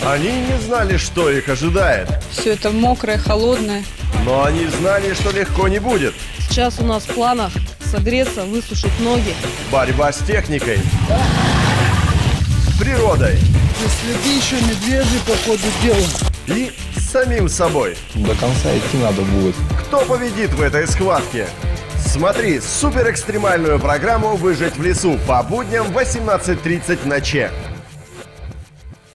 Они не знали, что их ожидает. Все это мокрое, холодное. Но они знали, что легко не будет. Сейчас у нас в планах согреться, высушить ноги. Борьба с техникой. С природой. Следы еще медвежьи по ходу дела. И с самим собой. До конца идти надо будет. Кто победит в этой схватке? Смотри суперэкстремальную программу «Выжить в лесу» по будням в 18:30 на ЧЕ.